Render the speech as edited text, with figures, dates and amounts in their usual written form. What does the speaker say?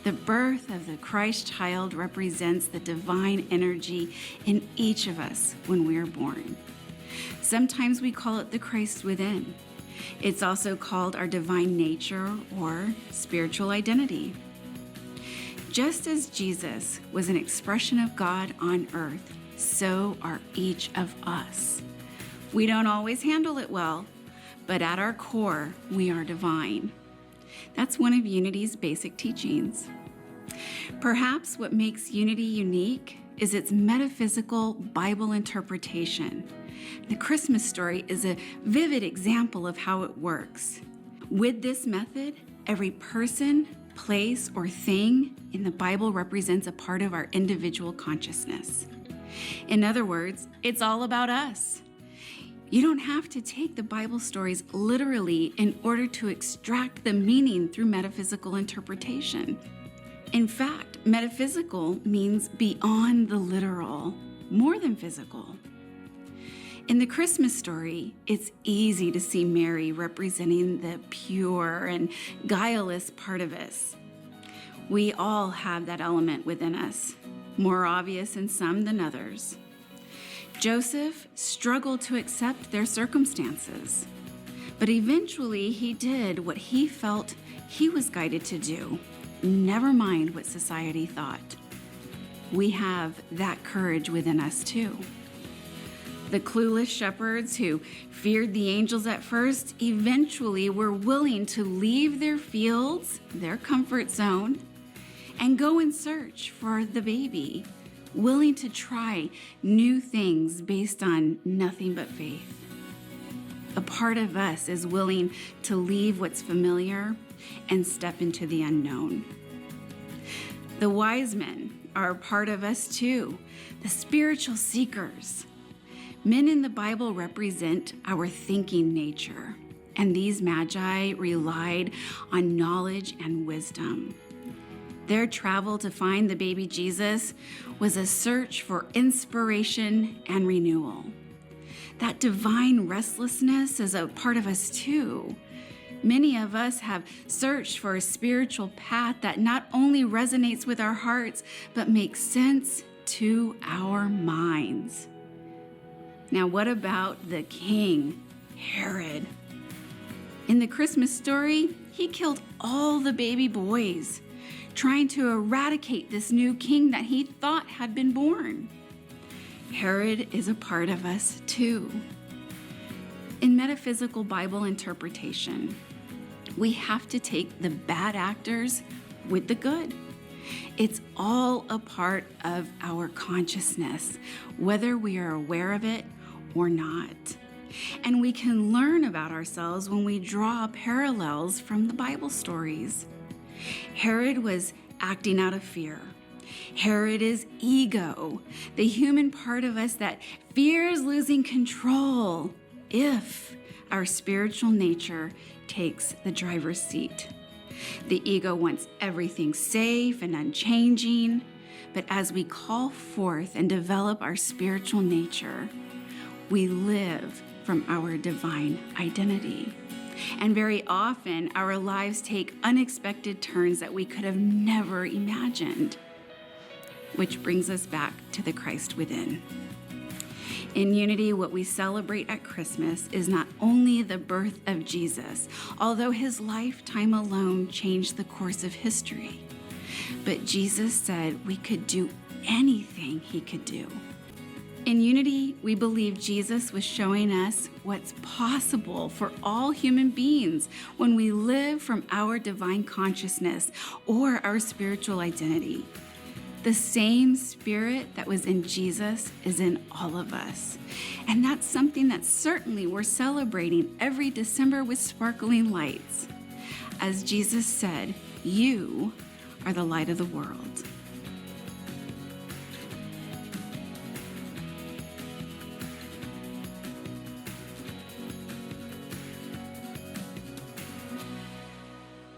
The birth of the Christ child represents the divine energy in each of us when we are born. Sometimes we call it the Christ within. It's also called our divine nature or spiritual identity. Just as Jesus was an expression of God on earth, so are each of us. We don't always handle it well, but at our core, we are divine. That's one of Unity's basic teachings. Perhaps what makes Unity unique is its metaphysical Bible interpretation. The Christmas story is a vivid example of how it works. With this method, every person, place, or thing in the Bible represents a part of our individual consciousness. In other words, it's all about us. You don't have to take the Bible stories literally in order to extract the meaning through metaphysical interpretation. In fact, metaphysical means beyond the literal, more than physical. In the Christmas story, it's easy to see Mary representing the pure and guileless part of us. We all have that element within us, more obvious in some than others. Joseph struggled to accept their circumstances, but eventually he did what he felt he was guided to do. Never mind what society thought. We have that courage within us too. The clueless shepherds who feared the angels at first eventually were willing to leave their fields, their comfort zone, and go in search for the baby, willing to try new things based on nothing but faith. A part of us is willing to leave what's familiar and step into the unknown. The wise men are a part of us too, the spiritual seekers. Men in the Bible represent our thinking nature, and these magi relied on knowledge and wisdom. Their travel to find the baby Jesus was a search for inspiration and renewal. That divine restlessness is a part of us too. Many of us have searched for a spiritual path that not only resonates with our hearts, but makes sense to our minds. Now, what about the king, Herod? In the Christmas story, he killed all the baby boys, trying to eradicate this new king that he thought had been born. Herod is a part of us too. In metaphysical Bible interpretation, we have to take the bad actors with the good. It's all a part of our consciousness, whether we are aware of it or not. And we can learn about ourselves when we draw parallels from the Bible stories. Herod was acting out of fear. Herod is ego, the human part of us that fears losing control if our spiritual nature takes the driver's seat. The ego wants everything safe and unchanging, but as we call forth and develop our spiritual nature, we live from our divine identity. And very often, our lives take unexpected turns that we could have never imagined. Which brings us back to the Christ within. In Unity, what we celebrate at Christmas is not only the birth of Jesus, although his lifetime alone changed the course of history, but Jesus said we could do anything he could do. In Unity, we believe Jesus was showing us what's possible for all human beings when we live from our divine consciousness or our spiritual identity. The same spirit that was in Jesus is in all of us. And that's something that certainly we're celebrating every December with sparkling lights. As Jesus said, you are the light of the world.